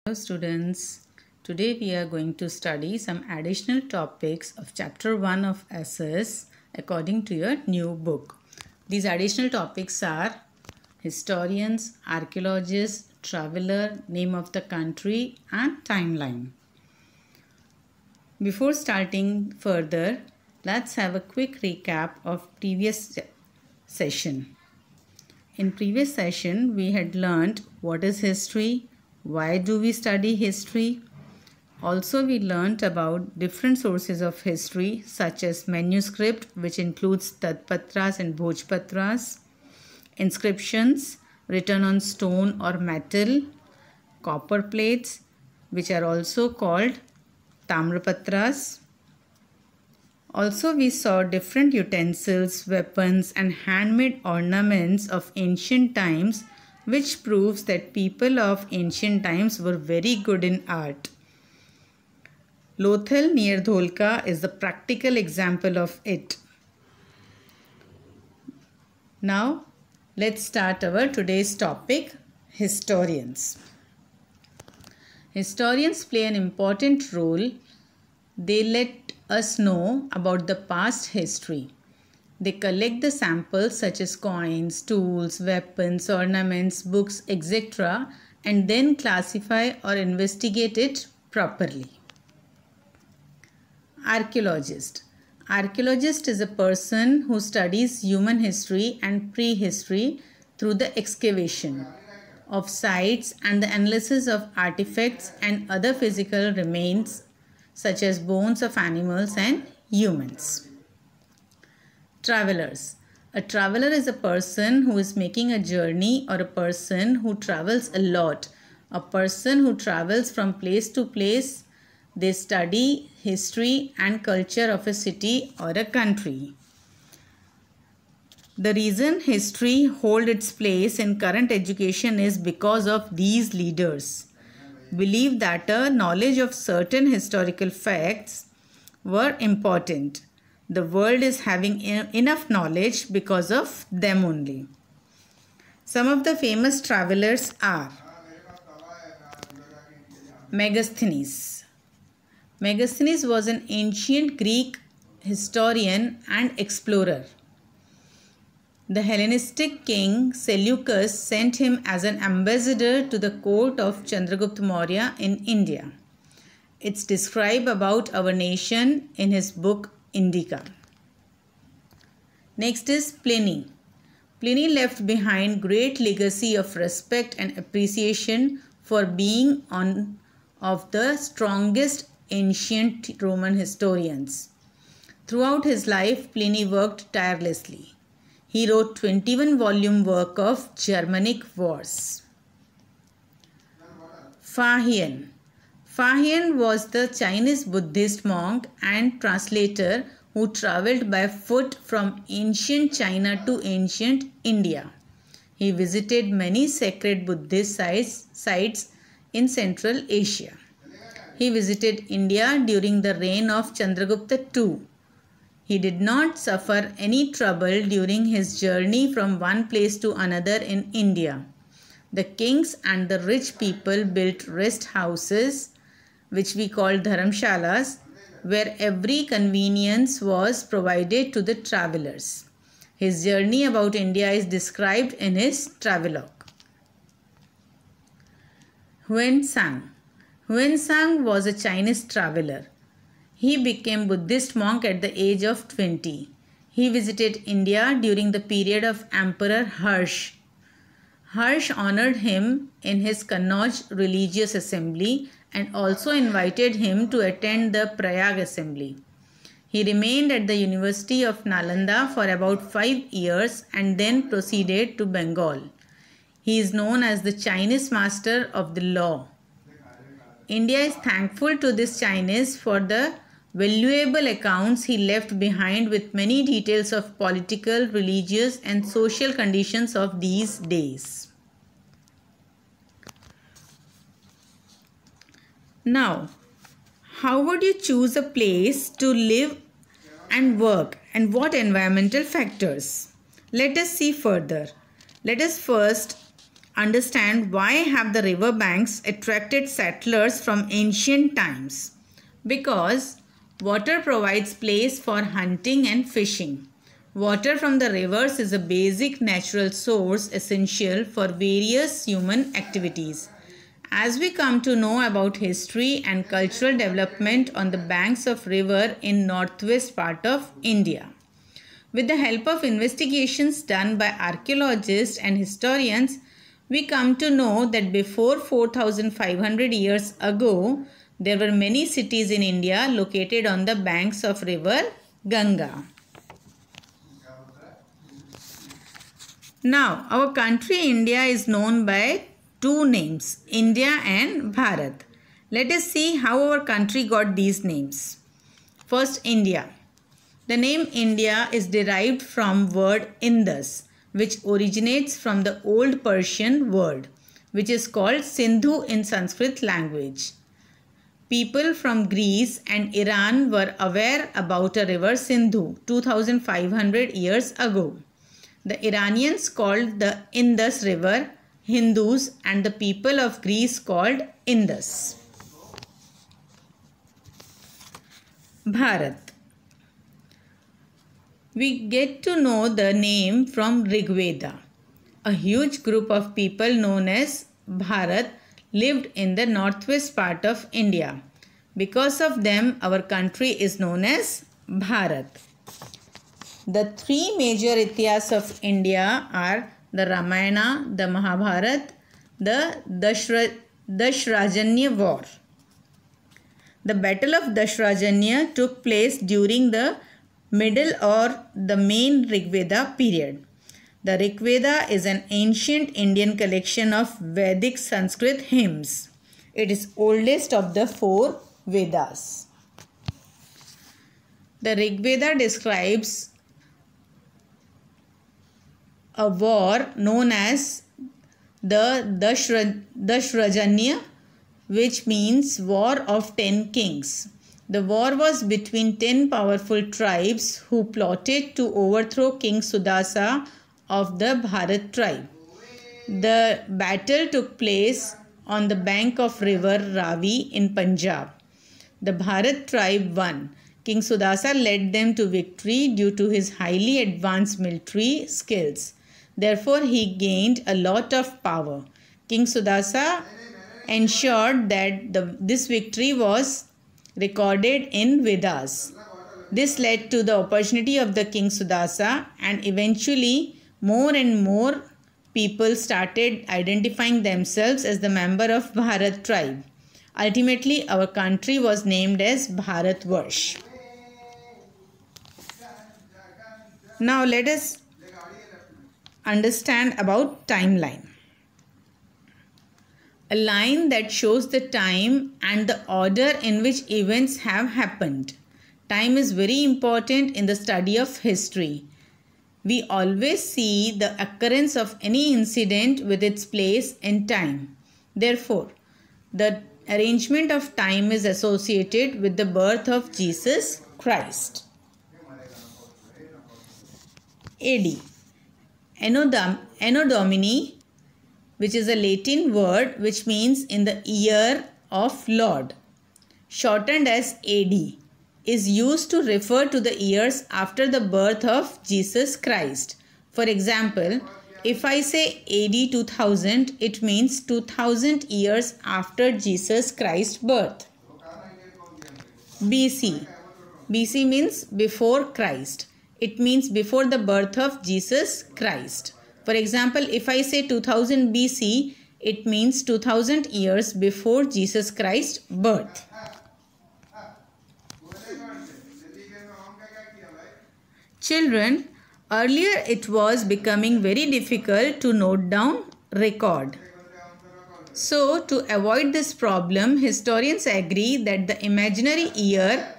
Hello students, today we are going to study some additional topics of chapter 1 of SS according to your new book. These additional topics are historians, archaeologists, traveler, name of the country and timeline. Before starting further, let's have a quick recap of previous session. In previous session, we had learned what is history, why do we study history. Also, we learnt about different sources of history such as manuscript, which includes Tatpatras and Bhojpatras, inscriptions written on stone or metal, copper plates, which are also called Tamrapatras. Also, we saw different utensils, weapons and handmade ornaments of ancient times, which proves that people of ancient times were very good in art. Lothal near Dholka is the practical example of it. Now, let's start our today's topic, historians. Historians play an important role. They let us know about the past history. They collect the samples such as coins, tools, weapons, ornaments, books, etc. and then classify or investigate it properly. Archaeologist. Archaeologist is a person who studies human history and prehistory through the excavation of sites and the analysis of artifacts and other physical remains such as bones of animals and humans. Travelers. A traveler is a person who is making a journey or a person who travels a lot. A person who travels from place to place. They study history and culture of a city or a country. The reason history holds its place in current education is because of these leaders. Believe that a knowledge of certain historical facts were important. The world is having enough knowledge because of them only. Some of the famous travelers are Megasthenes. Megasthenes was an ancient Greek historian and explorer. The Hellenistic king Seleucus sent him as an ambassador to the court of Chandragupta Maurya in India. It's described about our nation in his book Indica. Next is Pliny. Pliny left behind great legacy of respect and appreciation for being one of the strongest ancient Roman historians. Throughout his life, Pliny worked tirelessly. He wrote 21-volume work of Germanic wars. Fahian. Fahian was the Chinese Buddhist monk and translator who travelled by foot from ancient China to ancient India. He visited many sacred Buddhist sites in Central Asia. He visited India during the reign of Chandragupta II. He did not suffer any trouble during his journey from one place to another in India. The kings and the rich people built rest houses, which we call dharamshalas, where every convenience was provided to the travelers. His journey about India is described in his travelogue. Huensang. Huensang was a Chinese traveler. He became Buddhist monk at the age of 20. He visited India during the period of Emperor Harsh. Harsh honored him in his Kannauj religious assembly and also invited him to attend the Prayag assembly. He remained at the University of Nalanda for about 5 years and then proceeded to Bengal. He is known as the Chinese master of the law. India is thankful to this Chinese for the valuable accounts he left behind with many details of political, religious and social conditions of these days. Now, how would you choose a place to live and work and what environmental factors? Let us see further. Let us first understand why have the river banks attracted settlers from ancient times. Because water provides place for hunting and fishing. Water from the rivers is a basic natural source essential for various human activities. As we come to know about history and cultural development on the banks of river in northwest part of India. With the help of investigations done by archaeologists and historians, we come to know that before 4500 years ago, there were many cities in India located on the banks of river Ganga. Now, our country India is known by two names, India and Bharat. Let us see how our country got these names. First, India. The name India is derived from word Indus, which originates from the old Persian word, which is called Sindhu in Sanskrit language. People from Greece and Iran were aware about a river Sindhu 2500 years ago. The Iranians called the Indus river Hindus and the people of Greece called Indus. Bharat. We get to know the name from Rig Veda. A huge group of people known as Bharat lived in the northwest part of India. Because of them, our country is known as Bharat. The three major Itihas of India are the Ramayana, the Mahabharata, the Dashrajanya War. The Battle of Dashrajanya took place during the middle or the main Rig Veda period. The Rig Veda is an ancient Indian collection of Vedic Sanskrit hymns. It is oldest of the four Vedas. The Rig Veda describes a war known as the Dashrajanya, which means War of 10 Kings. The war was between 10 powerful tribes who plotted to overthrow King Sudasa of the Bharat tribe. The battle took place on the bank of river Ravi in Punjab. The Bharat tribe won. King Sudasa led them to victory due to his highly advanced military skills. Therefore, he gained a lot of power. King Sudasa ensured that this victory was recorded in Vedas. This led to the opportunity of the King Sudasa, and eventually more and more people started identifying themselves as the member of Bharat tribe. Ultimately, our country was named as Bharatvarsh. Now let us understand about timeline. A line that shows the time and the order in which events have happened. Time is very important in the study of history. We always see the occurrence of any incident with its place and time. Therefore, the arrangement of time is associated with the birth of Jesus Christ. AD. Anno Domini, which is a Latin word which means in the year of Lord, shortened as AD, is used to refer to the years after the birth of Jesus Christ. For example, if I say AD 2000, it means 2000 years after Jesus Christ's birth. BC. BC means before Christ. It means before the birth of Jesus Christ. For example, if I say 2000 BC, it means 2000 years before Jesus Christ's birth. Children, earlier it was becoming very difficult to note down record. So, to avoid this problem, historians agree that the imaginary year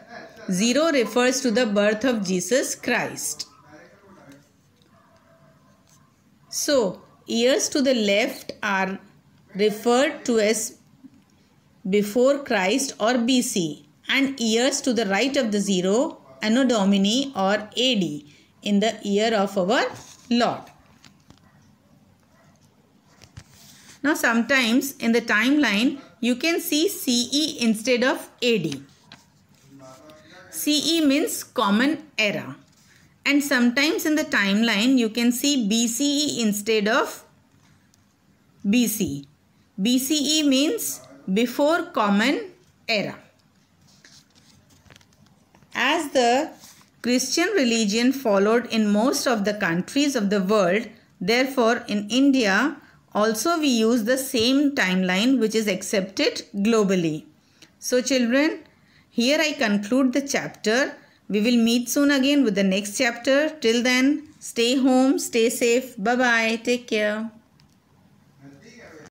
0 refers to the birth of Jesus Christ. So, years to the left are referred to as before Christ or BC, and years to the right of the 0, Anno Domini or AD, in the year of our Lord. Now sometimes in the timeline you can see CE instead of AD. CE means Common Era. And sometimes in the timeline you can see BCE instead of BC. BCE means Before Common Era. As the Christian religion followed in most of the countries of the world, therefore in India also we use the same timeline which is accepted globally. So children, here I conclude the chapter. We will meet soon again with the next chapter. Till then, stay home, stay safe. Bye-bye. Take care.